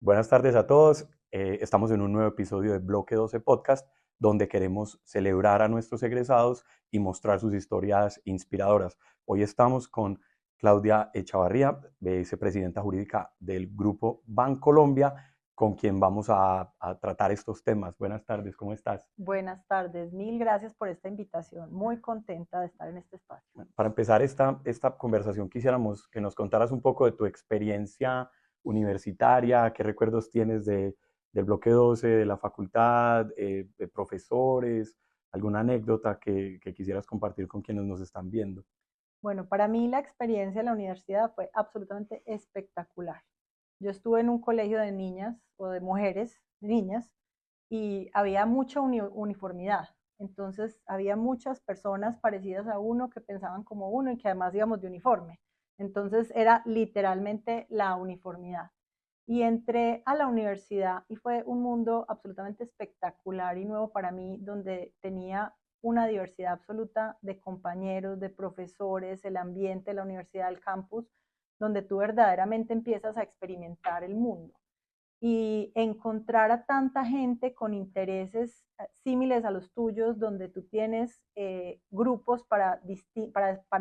Buenas tardes a todos. Estamos en un nuevo episodio de Bloque 12 Podcast, donde queremos celebrar a nuestros egresados y mostrar sus historias inspiradoras. Hoy estamos con Claudia Echavarría, vicepresidenta jurídica del Grupo Bancolombia, con quien vamos a tratar estos temas. Buenas tardes, ¿cómo estás? Buenas tardes, mil gracias por esta invitación. Muy contenta de estar en este espacio. Para empezar esta conversación, quisiéramos que nos contaras un poco de tu experiencia universitaria, qué recuerdos tienes del bloque 12, de la facultad, de profesores, alguna anécdota que quisieras compartir con quienes nos están viendo. Bueno, para mí la experiencia en la universidad fue absolutamente espectacular. Yo estuve en un colegio de niñas o de mujeres, niñas, y había mucha uniformidad. Entonces había muchas personas parecidas a uno que pensaban como uno y que además íbamos de uniforme. Entonces era literalmente la uniformidad. Y entré a la universidad y fue un mundo absolutamente espectacular y nuevo para mí, donde tenía una diversidad absoluta de compañeros, de profesores, el ambiente, la universidad, el campus, donde tú verdaderamente empiezas a experimentar el mundo. Y encontrar a tanta gente con intereses similares a los tuyos, donde tú tienes grupos para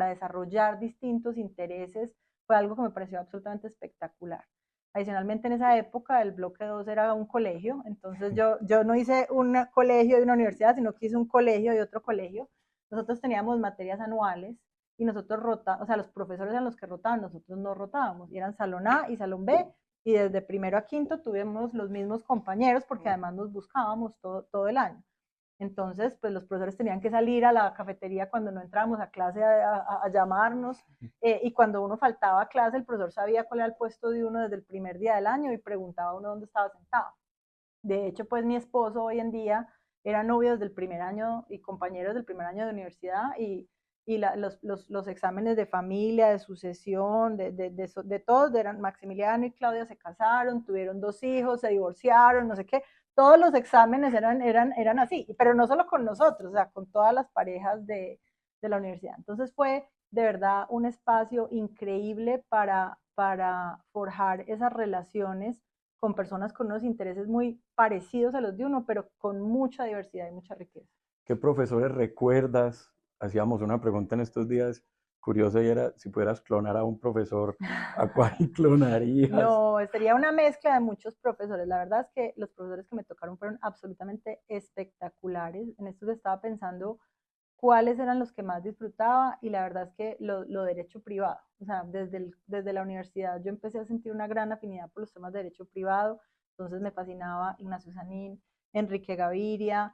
desarrollar distintos intereses, fue algo que me pareció absolutamente espectacular. Adicionalmente, en esa época el bloque 2 era un colegio, entonces yo no hice un colegio y una universidad, sino que hice un colegio y otro colegio. Nosotros teníamos materias anuales y nosotros rotábamos, o sea, los profesores eran los que rotaban, nosotros no rotábamos, y eran salón A y salón B, y desde primero a quinto tuvimos los mismos compañeros porque además nos buscábamos todo el año. Entonces, pues los profesores tenían que salir a la cafetería cuando no entrábamos a clase a llamarnos, y cuando uno faltaba a clase, el profesor sabía cuál era el puesto de uno desde el primer día del año y preguntaba a uno dónde estaba sentado. De hecho, pues mi esposo hoy en día era novio desde el primer año y compañeros del primer año de universidad, los exámenes de familia, de sucesión, de todos, eran Maximiliano y Claudia se casaron, tuvieron 2 hijos, se divorciaron, no sé qué, todos los exámenes eran así, pero no solo con nosotros, o sea, con todas las parejas de la universidad. Entonces fue de verdad un espacio increíble para forjar esas relaciones con personas con unos intereses muy parecidos a los de uno, pero con mucha diversidad y mucha riqueza. ¿Qué profesores recuerdas? Hacíamos una pregunta en estos días curiosa y era si pudieras clonar a un profesor, ¿a cuál clonarías? No, sería una mezcla de muchos profesores. La verdad es que los profesores que me tocaron fueron absolutamente espectaculares. En esto estaba pensando cuáles eran los que más disfrutaba, y la verdad es que lo derecho privado. O sea, desde la universidad yo empecé a sentir una gran afinidad por los temas de derecho privado. Entonces me fascinaba Ignacio Sanín, Enrique Gaviria,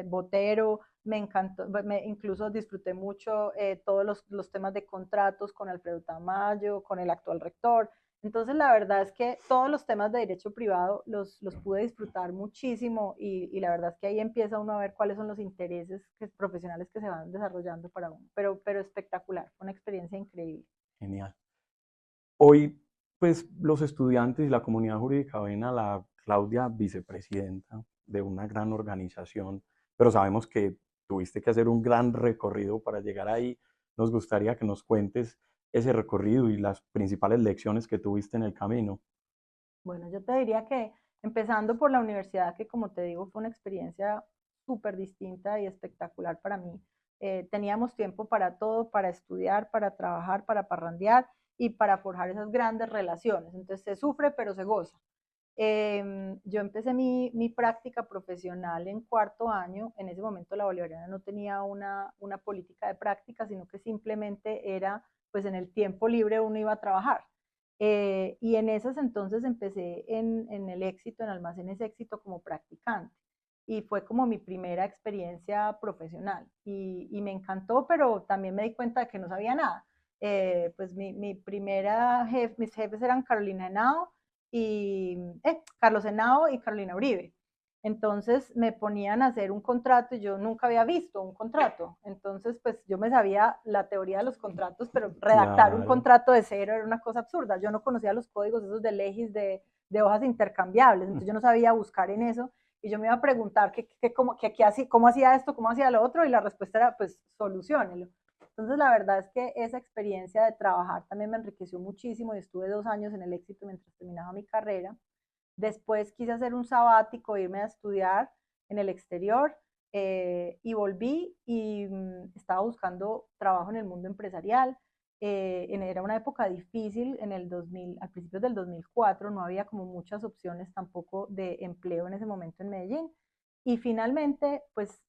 Botero. Me encantó, incluso disfruté mucho todos los temas de contratos con Alfredo Tamayo, con el actual rector. Entonces, la verdad es que todos los temas de derecho privado los pude disfrutar muchísimo, y la verdad es que ahí empieza uno a ver cuáles son los intereses profesionales que se van desarrollando para uno. Pero espectacular, fue una experiencia increíble. Genial. Hoy, pues los estudiantes y la comunidad jurídica ven a la Claudia vicepresidenta de una gran organización, pero sabemos que tuviste que hacer un gran recorrido para llegar ahí. Nos gustaría que nos cuentes ese recorrido y las principales lecciones que tuviste en el camino. Bueno, yo te diría que empezando por la universidad, que como te digo fue una experiencia súper distinta y espectacular para mí. Teníamos tiempo para todo, para estudiar, para trabajar, para parrandear y para forjar esas grandes relaciones. Entonces se sufre, pero se goza. Yo empecé mi práctica profesional en cuarto año. En ese momento la Bolivariana no tenía una política de práctica, sino que simplemente era, pues en el tiempo libre uno iba a trabajar. Y en esas entonces empecé en el Éxito, en Almacenes Éxito, como practicante. Y fue como mi primera experiencia profesional. Y me encantó, pero también me di cuenta de que no sabía nada. Pues mis jefes eran Carolina Henao Carlos Henao y Carolina Uribe. Entonces me ponían a hacer un contrato y yo nunca había visto un contrato. Entonces, pues yo me sabía la teoría de los contratos, pero redactar un Claro. contrato de cero era una cosa absurda. Yo no conocía los códigos esos de Legis de hojas intercambiables, entonces yo no sabía buscar en eso, y yo me iba a preguntar cómo hacía esto, cómo hacía lo otro, y la respuesta era, pues, solucionenlo. Entonces la verdad es que esa experiencia de trabajar también me enriqueció muchísimo y estuve 2 años en el Éxito mientras terminaba mi carrera. Después quise hacer un sabático, irme a estudiar en el exterior y volví y estaba buscando trabajo en el mundo empresarial. Era una época difícil en el 2000, al principio del 2004, no había como muchas opciones tampoco de empleo en ese momento en Medellín. Y finalmente, pues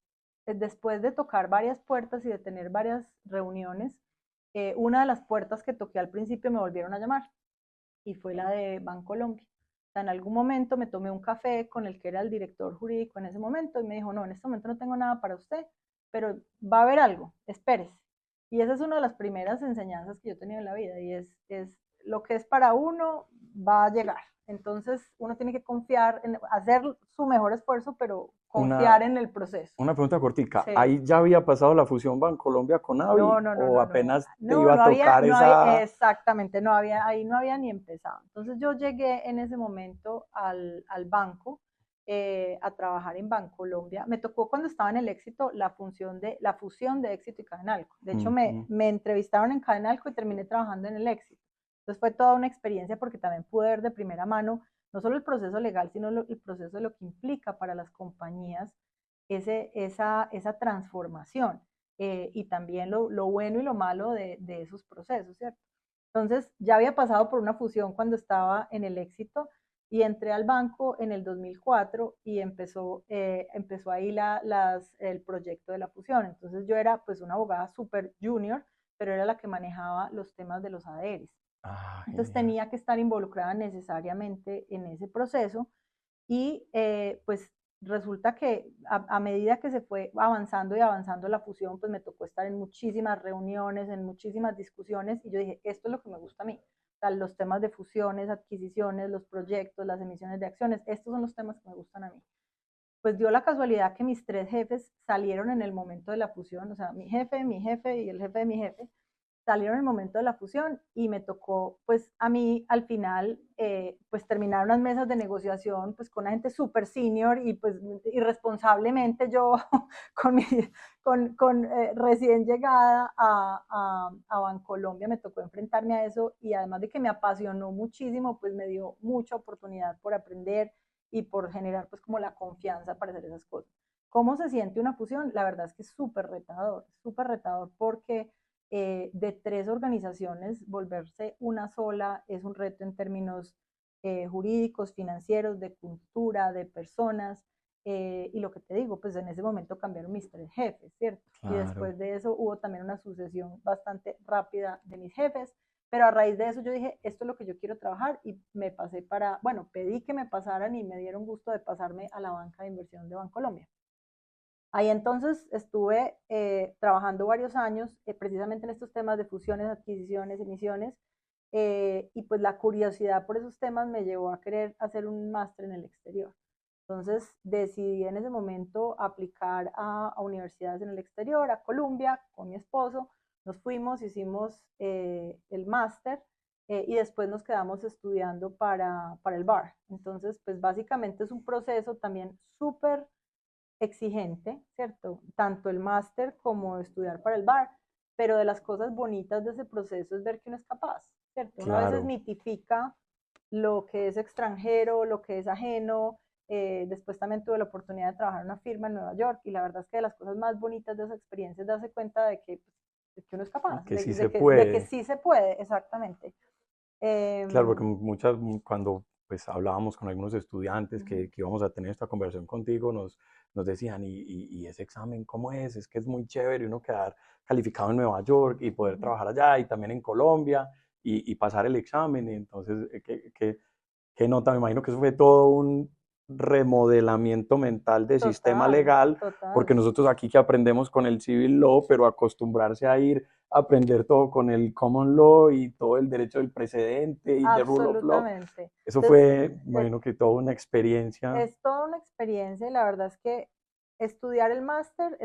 después de tocar varias puertas y de tener varias reuniones, una de las puertas que toqué al principio me volvieron a llamar y fue la de Bancolombia. O sea, en algún momento me tomé un café con el que era el director jurídico en ese momento y me dijo, no, en este momento no tengo nada para usted, pero va a haber algo, espérese. Y esa es una de las primeras enseñanzas que yo he tenido en la vida y es lo que es para uno va a llegar. Entonces uno tiene que confiar en hacer su mejor esfuerzo, pero Una, confiar en el proceso. una pregunta cortica. Sí. ¿Ahí ya había pasado la fusión Bancolombia con No, AVI no, no, o no, no. apenas te No, iba a tocar no había, esa... exactamente, no había, ahí no había ni empezado. Entonces yo llegué en ese momento al banco a trabajar en Bancolombia. Me tocó cuando estaba en el Éxito la fusión de Éxito y Cadenalco. De hecho, me entrevistaron en Cadenalco y terminé trabajando en el Éxito. Entonces fue toda una experiencia porque también pude ver de primera mano no solo el proceso legal, sino el proceso de lo que implica para las compañías esa transformación y también lo bueno y lo malo de esos procesos, ¿cierto? Entonces, ya había pasado por una fusión cuando estaba en el Éxito y entré al banco en el 2004 y empezó ahí el proyecto de la fusión. Entonces, yo era pues una abogada súper junior, pero era la que manejaba los temas de los ADRs. Ah, Entonces, genial. tenía que estar involucrada necesariamente en ese proceso y pues resulta que a medida que se fue avanzando y avanzando la fusión, pues me tocó estar en muchísimas reuniones, en muchísimas discusiones y yo dije, esto es lo que me gusta a mí. O sea, los temas de fusiones, adquisiciones, los proyectos, las emisiones de acciones, estos son los temas que me gustan a mí. Pues dio la casualidad que mis 3 jefes salieron en el momento de la fusión, o sea, mi jefe y el jefe de mi jefe salieron en el momento de la fusión y me tocó, pues a mí al final, pues terminar unas mesas de negociación, pues con una gente súper senior y pues irresponsablemente yo con, mi, recién llegada a Bancolombia me tocó enfrentarme a eso y además de que me apasionó muchísimo, pues me dio mucha oportunidad por aprender y por generar pues como la confianza para hacer esas cosas. ¿Cómo se siente una fusión? La verdad es que es súper retador porque de 3 organizaciones, volverse una sola es un reto en términos jurídicos, financieros, de cultura, de personas. Y lo que te digo, pues en ese momento cambiaron mis 3 jefes, ¿cierto? Y Claro. después de eso hubo también una sucesión bastante rápida de mis jefes, pero a raíz de eso yo dije, esto es lo que yo quiero trabajar y me pasé bueno, pedí que me pasaran y me dieron gusto de pasarme a la banca de inversión de Bancolombia. Ahí entonces estuve trabajando varios años precisamente en estos temas de fusiones, adquisiciones, emisiones, y pues la curiosidad por esos temas me llevó a querer hacer un máster en el exterior. Entonces decidí en ese momento aplicar a universidades en el exterior, a Colombia, con mi esposo. Nos fuimos, hicimos el máster y después nos quedamos estudiando para el bar. Entonces, pues básicamente es un proceso también súper exigente, ¿cierto? Tanto el máster como estudiar para el bar, pero de las cosas bonitas de ese proceso es ver que uno es capaz, ¿cierto? Uno a veces Claro. mitifica lo que es extranjero, lo que es ajeno. Después también tuve la oportunidad de trabajar en una firma en Nueva York y la verdad es que de las cosas más bonitas de esa experiencia es darse cuenta de que uno es capaz, Que sí se de que puede. sí se puede, exactamente. Claro, porque Eh, cuando pues hablábamos con algunos estudiantes que íbamos a tener esta conversación contigo, nos decían, ¿y ese examen cómo es? Es que es muy chévere uno quedar calificado en Nueva York y poder trabajar allá y también en Colombia y pasar el examen. Y entonces, ¿qué nota? Me imagino que eso fue todo un remodelamiento mental de sistema total, legal, porque total. nosotros aquí que aprendemos con el civil law, pero acostumbrarse a ir a aprender todo con el common law y todo el derecho del precedente y de rule of law, Absolutamente. eso Entonces, fue, me imagino que toda una experiencia. es toda una experiencia y la verdad es que estudiar el máster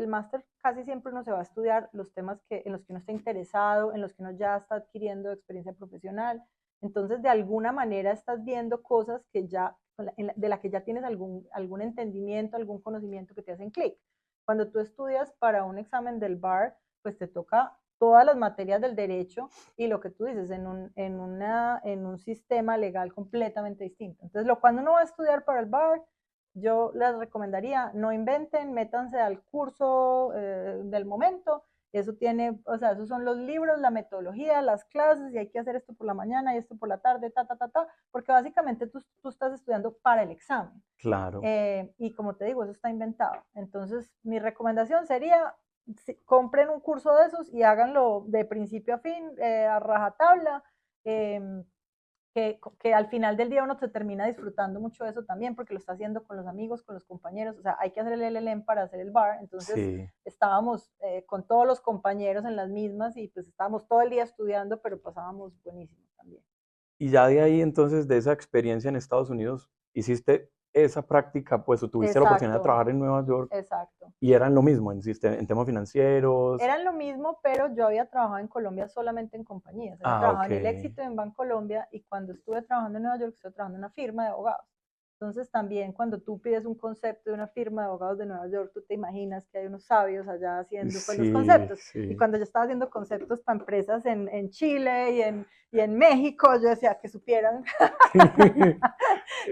casi siempre uno se va a estudiar los temas en los que uno está interesado, en los que uno ya está adquiriendo experiencia profesional. Entonces, de alguna manera estás viendo cosas que ya, de las que ya tienes algún entendimiento, algún conocimiento que te hacen clic. Cuando tú estudias para un examen del bar, pues te toca todas las materias del derecho y lo que tú dices, en un sistema legal completamente distinto. Entonces, cuando uno va a estudiar para el bar, yo les recomendaría, no inventen, métanse al curso del momento. Eso tiene, o sea, esos son los libros, la metodología, las clases, y hay que hacer esto por la mañana y esto por la tarde, porque básicamente tú estás estudiando para el examen. Claro. Y como te digo, eso está inventado. Entonces, mi recomendación sería, compren un curso de esos y háganlo de principio a fin, a rajatabla. Que al final del día uno se termina disfrutando mucho de eso también, porque lo está haciendo con los amigos, con los compañeros, o sea, hay que hacer el LLM para hacer el bar, entonces Sí. estábamos con todos los compañeros en las mismas y pues estábamos todo el día estudiando, pero pasábamos buenísimo también. Y ya de ahí, entonces, de esa experiencia en Estados Unidos, hiciste esa práctica, pues, o tuviste la oportunidad de Exacto, trabajar en Nueva York exacto. y eran lo mismo en temas financieros. Eran lo mismo, pero yo había trabajado en Colombia solamente en compañías. Había trabajado Ok. en el Éxito, en Bancolombia, y cuando estuve trabajando en Nueva York, estuve trabajando en una firma de abogados. Entonces también cuando tú pides un concepto de una firma de abogados de Nueva York, tú te imaginas que hay unos sabios allá haciendo pues, los Sí, conceptos. Y sí. cuando yo estaba haciendo conceptos para empresas en Chile y en México, yo decía que supieran,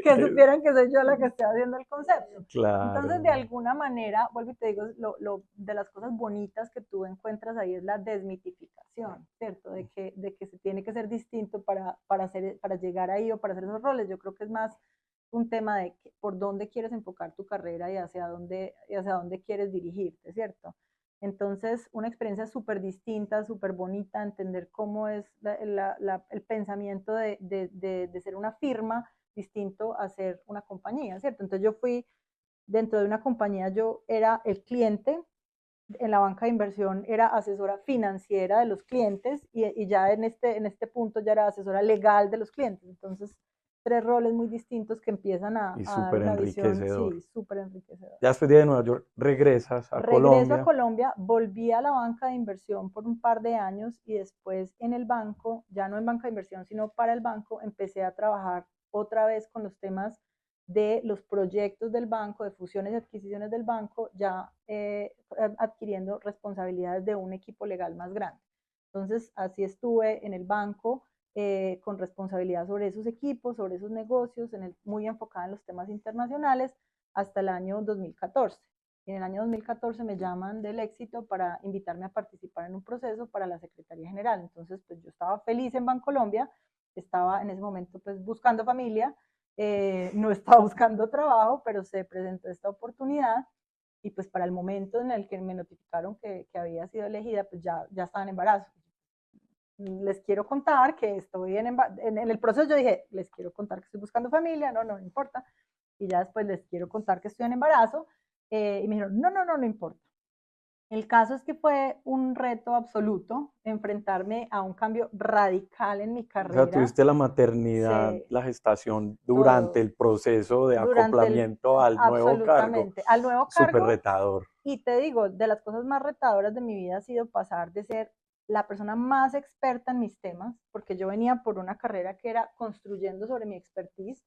que supieran que soy yo la que estoy haciendo el concepto. Entonces, de Claro. alguna manera, vuelvo y te digo, de las cosas bonitas que tú encuentras ahí es la desmitificación, ¿cierto? De que se tiene que ser distinto para llegar ahí o para hacer esos roles. Yo creo que es más un tema de por dónde quieres enfocar tu carrera y hacia dónde quieres dirigirte, ¿cierto? Entonces, una experiencia súper distinta, súper bonita, entender cómo es el pensamiento de ser una firma distinto a ser una compañía, ¿cierto? Entonces yo fui dentro de una compañía, yo era el cliente, en la banca de inversión era asesora financiera de los clientes y ya en este punto ya era asesora legal de los clientes. Entonces, tres roles muy distintos que empiezan Y a dar súper una visión, enriquecedor. sí, súper enriquecedora. Ya después de Nueva York regresas a Regreso a Colombia. Colombia, volví a la banca de inversión por un par de años y después en el banco, ya no en banca de inversión, sino para el banco, empecé a trabajar otra vez con los temas de los proyectos del banco, de fusiones y adquisiciones del banco, ya adquiriendo responsabilidades de un equipo legal más grande. Entonces, así estuve en el banco con responsabilidad sobre esos equipos, sobre esos negocios, muy enfocada en los temas internacionales hasta el año 2014. En el año 2014 me llaman del Éxito para invitarme a participar en un proceso para la Secretaría General. Entonces, pues yo estaba feliz en Bancolombia, estaba en ese momento pues buscando familia, no estaba buscando trabajo, pero se presentó esta oportunidad y pues para el momento en el que me notificaron que había sido elegida, pues ya estaba en embarazo. Les quiero contar que estoy en el proceso, yo dije, les quiero contar que estoy buscando familia, no importa. Y ya después les quiero contar que estoy en embarazo. Y me dijeron, no importa. El caso es que fue un reto absoluto enfrentarme a un cambio radical en mi O sea, carrera. tuviste la maternidad, Se, la gestación durante todo, el proceso de durante acoplamiento al nuevo cargo. absolutamente, al nuevo Súper cargo. retador. Y te digo, de las cosas más retadoras de mi vida ha sido pasar de ser la persona más experta en mis temas, porque yo venía por una carrera que era construyendo sobre mi expertise,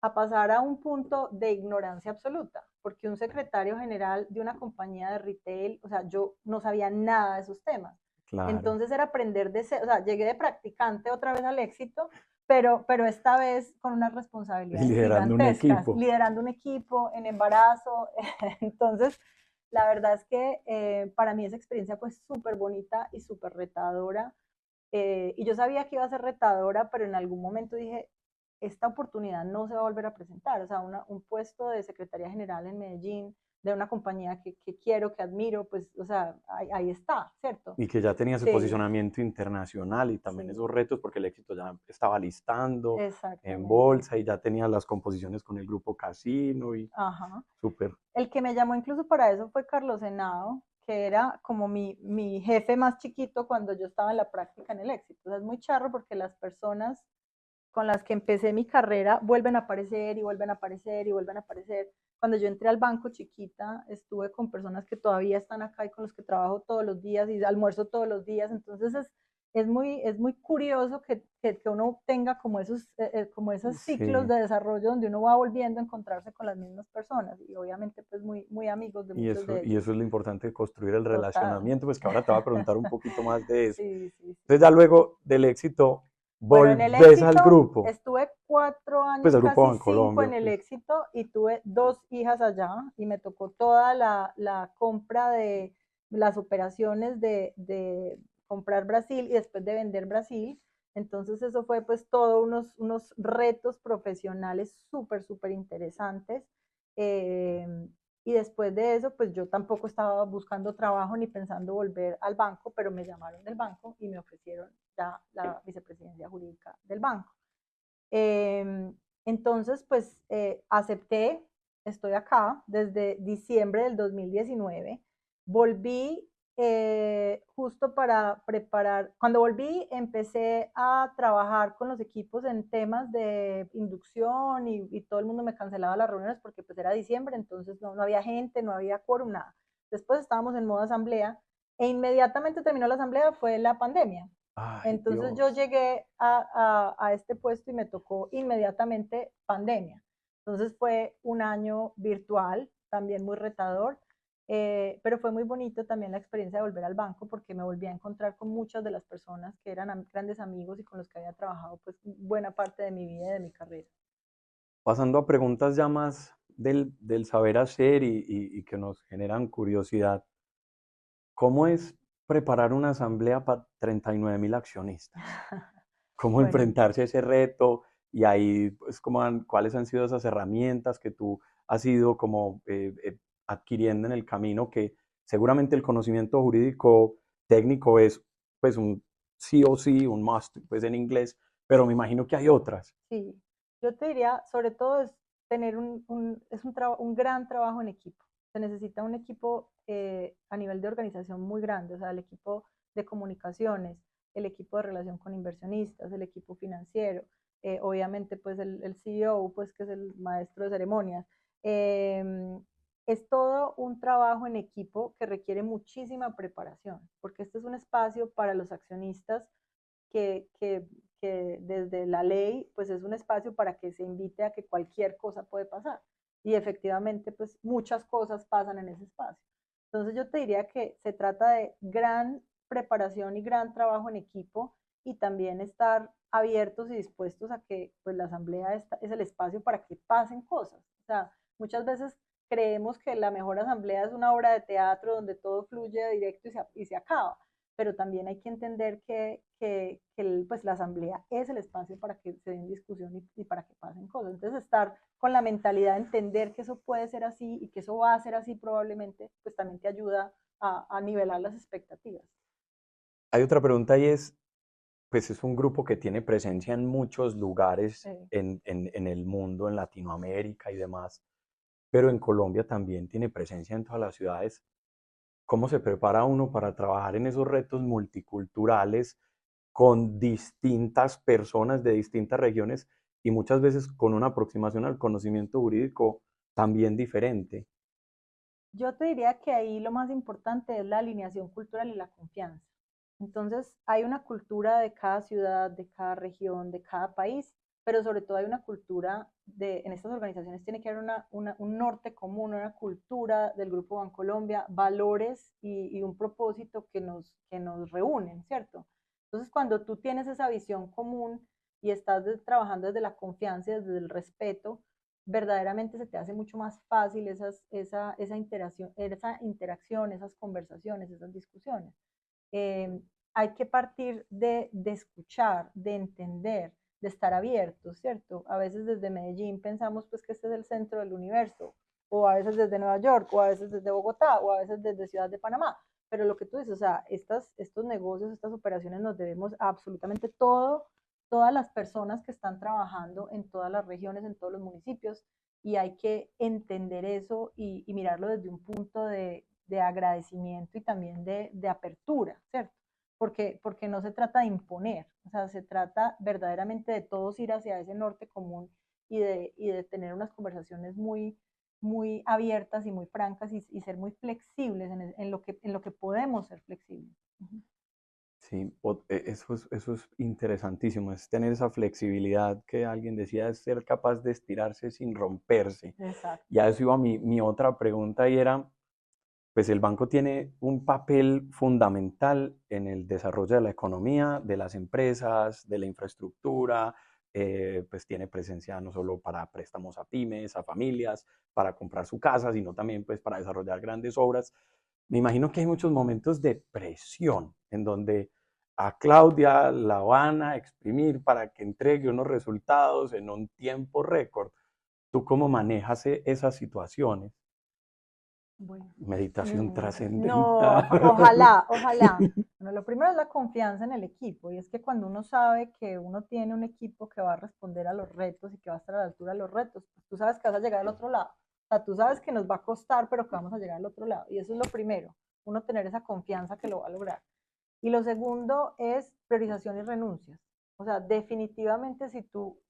a pasar a un punto de ignorancia absoluta, porque un secretario general de una compañía de retail, o sea, yo no sabía nada de esos temas. Claro. Entonces era aprender o sea, llegué de practicante otra vez al Éxito, pero esta vez con unas Y responsabilidades liderando un gigantescas, equipo. liderando un equipo en embarazo. Entonces, la verdad es que para mí esa experiencia fue súper bonita y súper retadora. Y yo sabía que iba a ser retadora, pero en algún momento dije, esta oportunidad no se va a volver a presentar. O sea, un puesto de secretaría general en Medellín, de una compañía que quiero, que admiro, pues, o sea, ahí está, ¿cierto? Y que ya tenía ese Sí, posicionamiento internacional y también sí, esos retos porque el Éxito ya estaba listando en exactamente. bolsa y ya tenía las composiciones con el grupo Casino y Ajá. súper. El que me llamó incluso para eso fue Carlos Henao, que era como mi jefe más chiquito cuando yo estaba en la práctica en el Éxito. O sea, es muy charro porque las personas con las que empecé mi carrera vuelven a aparecer y vuelven a aparecer y vuelven a aparecer. Cuando yo entré al banco chiquita, estuve con personas que todavía están acá y con los que trabajo todos los días y almuerzo todos los días. Entonces es muy curioso que uno tenga como esos ciclos Sí, de desarrollo donde uno va volviendo a encontrarse con las mismas personas y obviamente pues muy amigos de muchos de y ellos. eso es lo importante de construir el Total. relacionamiento, pues que ahora te voy a preguntar un poquito más de eso. Sí, sí, sí. Entonces ya luego del éxito, Bueno, en el volvés al éxito grupo, estuve 4 pues años, al grupo casi 5 Bancolombia, en el pues. éxito y tuve 2 hijas allá y me tocó toda la compra de las operaciones de comprar Brasil y después de vender Brasil. Entonces eso fue pues todos unos retos profesionales súper interesantes. Eh, y después de eso, pues yo tampoco estaba buscando trabajo ni pensando volver al banco, pero me llamaron del banco y me ofrecieron ya la vicepresidencia jurídica del banco. Entonces, pues acepté, estoy acá desde diciembre del 2019. Volví justo para preparar, cuando volví empecé a trabajar con los equipos en temas de inducción y todo el mundo me cancelaba las reuniones porque pues era diciembre, entonces no había gente, no había quórum, nada. Después estábamos en modo asamblea e inmediatamente terminó la asamblea, fue la pandemia. Ay, Entonces yo Dios. llegué a este puesto y me tocó inmediatamente pandemia. Entonces fue un año virtual, también muy retador, pero fue muy bonito también la experiencia de volver al banco porque me volví a encontrar con muchas de las personas que eran grandes amigos y con los que había trabajado pues buena parte de mi vida y de mi carrera. Pasando a preguntas ya más del saber hacer y que nos generan curiosidad. ¿Cómo es preparar una asamblea para 39.000 accionistas? ¿Cómo Bueno, enfrentarse a ese reto? Y ahí, pues, ¿cuáles han sido esas herramientas que tú has ido como adquiriendo en el camino? Que seguramente el conocimiento jurídico técnico es pues un sí o sí, un must, pues en inglés, pero me imagino que hay otras. sí, yo te diría, sobre todo es tener un gran trabajo en equipo. Se necesita un equipo a nivel de organización muy grande, o sea, el equipo de comunicaciones, el equipo de relación con inversionistas, el equipo financiero, obviamente pues el CEO, pues que es el maestro de ceremonias. Eh, es todo un trabajo en equipo que requiere muchísima preparación, porque este es un espacio para los accionistas que, que, que desde la ley pues es un espacio para que se invite a que cualquier cosa puede pasar. Y efectivamente pues muchas cosas pasan en ese espacio. Entonces yo te diría que se trata de gran preparación y gran trabajo en equipo y también estar abiertos y dispuestos a que pues la asamblea es el espacio para que pasen cosas. O sea, muchas veces creemos que la mejor asamblea es una obra de teatro donde todo fluye directo y se acaba, pero también hay que entender que pues, la asamblea es el espacio para que se den discusión y para que pasen cosas. Entonces, estar con la mentalidad de entender que eso puede ser así y que eso va a ser así probablemente, pues también te ayuda a nivelar las expectativas. Hay otra pregunta y es, pues es un grupo que tiene presencia en muchos lugares en el mundo, en Latinoamérica y demás, pero en Colombia también tiene presencia en todas las ciudades. ¿Cómo se prepara uno para trabajar en esos retos multiculturales con distintas personas de distintas regiones y muchas veces con una aproximación al conocimiento jurídico también diferente? Yo te diría que ahí lo más importante es la alineación cultural y la confianza. Entonces, hay una cultura de cada ciudad, de cada región, de cada país, pero sobre todo hay una cultura en estas organizaciones tiene que haber un norte común, una cultura del Grupo Bancolombia, valores y un propósito que nos reúnen, ¿cierto? Entonces, cuando tú tienes esa visión común y estás trabajando desde la confianza y desde el respeto, verdaderamente se te hace mucho más fácil esa interacción, esas conversaciones, esas discusiones. Eh, hay que partir de escuchar, de entender, de estar abiertos, ¿cierto? A veces desde Medellín pensamos pues que este es el centro del universo, o a veces desde Nueva York, o a veces desde Bogotá, o a veces desde Ciudad de Panamá. Pero lo que tú dices, o sea, estos negocios, estas operaciones nos debemos a absolutamente todas las personas que están trabajando en todas las regiones, en todos los municipios, y hay que entender eso y mirarlo desde un punto de agradecimiento y también de apertura, ¿cierto? Porque no se trata de imponer, o sea, se trata verdaderamente de todos ir hacia ese norte común y de tener unas conversaciones muy abiertas y muy francas y ser muy flexibles en lo que podemos ser flexibles. Uh -huh. Sí, eso es interesantísimo, es tener esa flexibilidad que alguien decía, es ser capaz de estirarse sin romperse. Exacto. Y a eso iba mi otra pregunta y era, pues el banco tiene un papel fundamental en el desarrollo de la economía, de las empresas, de la infraestructura, pues tiene presencia no solo para préstamos a pymes, a familias, para comprar su casa, sino también pues para desarrollar grandes obras. Me imagino que hay muchos momentos de presión en donde a Claudia la van a exprimir para que entregue unos resultados en un tiempo récord. ¿Tú cómo manejas esas situaciones? Bueno, Meditación no, trascendental. ojalá, ojalá. Bueno, lo primero es la confianza en el equipo y es que cuando uno sabe que uno tiene un equipo que va a responder a los retos y que va a estar a la altura de los retos, pues tú sabes que vas a llegar al otro lado. O sea, tú sabes que nos va a costar, pero que vamos a llegar al otro lado. Y eso es lo primero, uno tener esa confianza que lo va a lograr. Y lo segundo es priorización y renuncias. O sea, definitivamente si tú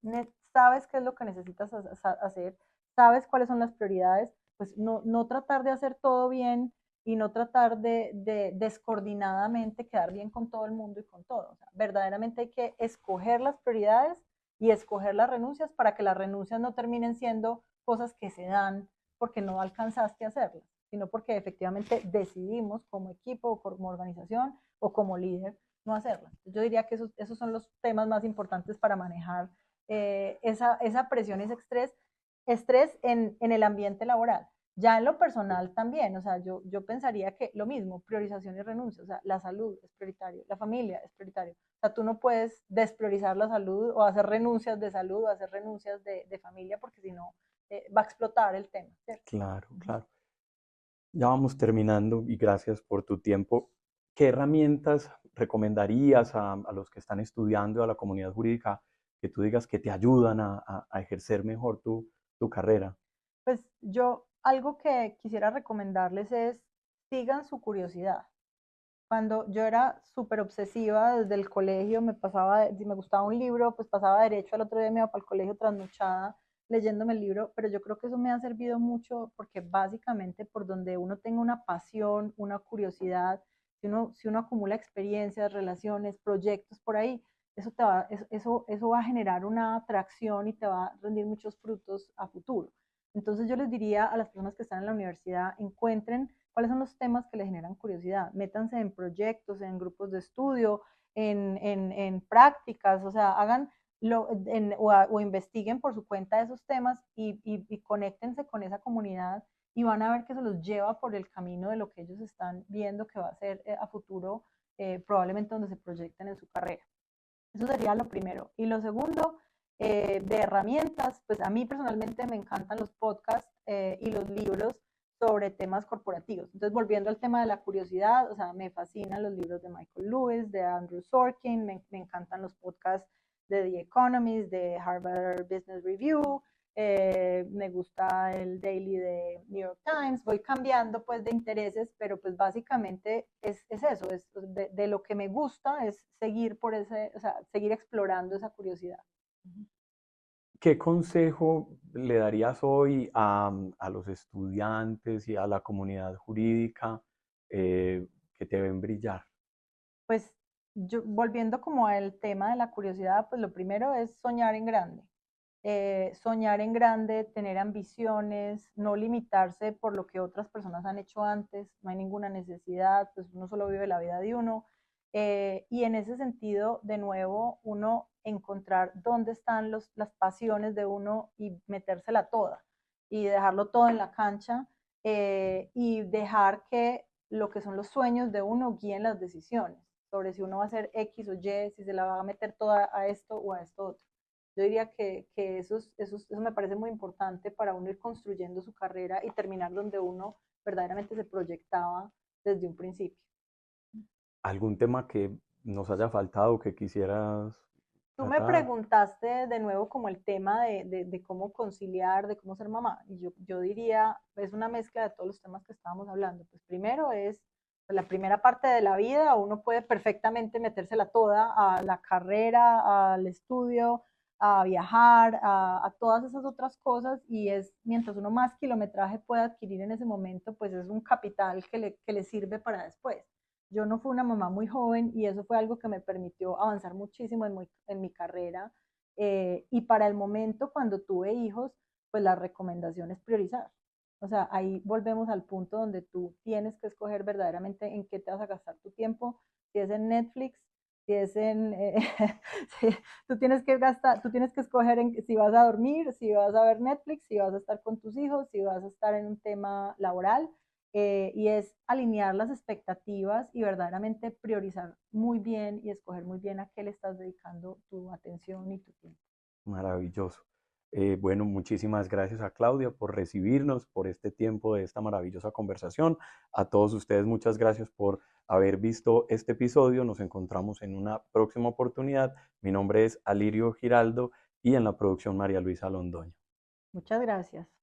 sabes qué es lo que necesitas hacer, sabes cuáles son las prioridades, pues no tratar de hacer todo bien y no tratar de descoordinadamente quedar bien con todo el mundo y con todo. O sea, verdaderamente hay que escoger las prioridades y escoger las renuncias para que las renuncias no terminen siendo cosas que se dan porque no alcanzaste a hacerlas, sino porque efectivamente decidimos como equipo o como organización o como líder no hacerlas. Yo diría que esos son los temas más importantes para manejar esa presión y ese estrés en el ambiente laboral. Ya en lo personal también, o sea, yo pensaría que lo mismo, priorización y renuncia, o sea, la salud es prioritario, la familia es prioritario. O sea, tú no puedes despriorizar la salud o hacer renuncias de salud o hacer renuncias de familia porque si no va a explotar el tema, ¿cierto? Claro, claro. Ya vamos terminando y gracias por tu tiempo. ¿Qué herramientas recomendarías a los que están estudiando, a la comunidad jurídica, que tú digas que te ayudan a ejercer mejor tu carrera? Pues yo algo que quisiera recomendarles es sigan su curiosidad. Cuando yo era súper obsesiva desde el colegio, si me gustaba un libro, pues pasaba derecho, al otro día me iba para el colegio trasnochada leyéndome el libro, pero yo creo que eso me ha servido mucho porque básicamente por donde uno tenga una pasión, una curiosidad, si uno acumula experiencias, relaciones, proyectos por ahí, eso va a generar una atracción y te va a rendir muchos frutos a futuro. Entonces yo les diría a las personas que están en la universidad, encuentren cuáles son los temas que les generan curiosidad, métanse en proyectos, en grupos de estudio, en prácticas, o sea, o investiguen por su cuenta esos temas y conéctense con esa comunidad y van a ver que eso los lleva por el camino de lo que ellos están viendo que va a ser a futuro, probablemente donde se proyecten en su carrera. Eso sería lo primero. Y lo segundo, de herramientas, pues a mí personalmente me encantan los podcasts y los libros sobre temas corporativos. Entonces, volviendo al tema de la curiosidad, o sea, me fascinan los libros de Michael Lewis, de Andrew Sorkin, me encantan los podcasts de The Economist, de Harvard Business Review, me gusta el daily de New York Times, voy cambiando pues de intereses, pero pues básicamente es eso, de lo que me gusta es seguir o sea, seguir explorando esa curiosidad. ¿Qué consejo le darías hoy a los estudiantes y a la comunidad jurídica que te ven brillar? Pues yo, volviendo como al tema de la curiosidad, pues lo primero es soñar en grande. Soñar en grande, tener ambiciones, no limitarse por lo que otras personas han hecho antes, no hay ninguna necesidad, pues uno solo vive la vida de uno. Y en ese sentido, de nuevo, uno encontrar dónde están las pasiones de uno y metérsela toda y dejarlo todo en la cancha y dejar que lo que son los sueños de uno guíen las decisiones sobre si uno va a hacer X o Y, si se la va a meter toda a esto o a esto otro. Yo diría que eso me parece muy importante para uno ir construyendo su carrera y terminar donde uno verdaderamente se proyectaba desde un principio. ¿Algún tema que nos haya faltado que quisieras Tú me tratar? preguntaste de nuevo como el tema de cómo conciliar, de cómo ser mamá. Y yo diría, es una mezcla de todos los temas que estábamos hablando. Pues primero es la primera parte de la vida, uno puede perfectamente metérsela toda a la carrera, al estudio, a viajar, a todas esas otras cosas y es mientras uno más kilometraje pueda adquirir en ese momento, pues es un capital que le sirve para después. Yo no fui una mamá muy joven y eso fue algo que me permitió avanzar muchísimo en mi carrera. Y para el momento, cuando tuve hijos, pues la recomendación es priorizar. O sea, ahí volvemos al punto donde tú tienes que escoger verdaderamente en qué te vas a gastar tu tiempo, si es en Netflix, si es en... si, tú tienes que escoger en, si vas a dormir, si vas a ver Netflix, si vas a estar con tus hijos, si vas a estar en un tema laboral, y es alinear las expectativas y verdaderamente priorizar muy bien y escoger muy bien a qué le estás dedicando tu atención y tu tiempo. Maravilloso. Bueno, muchísimas gracias a Claudia por recibirnos, por este tiempo de esta maravillosa conversación. A todos ustedes, muchas gracias por haber visto este episodio. Nos encontramos en una próxima oportunidad. Mi nombre es Alirio Giraldo y en la producción María Luisa Londoño. Muchas gracias.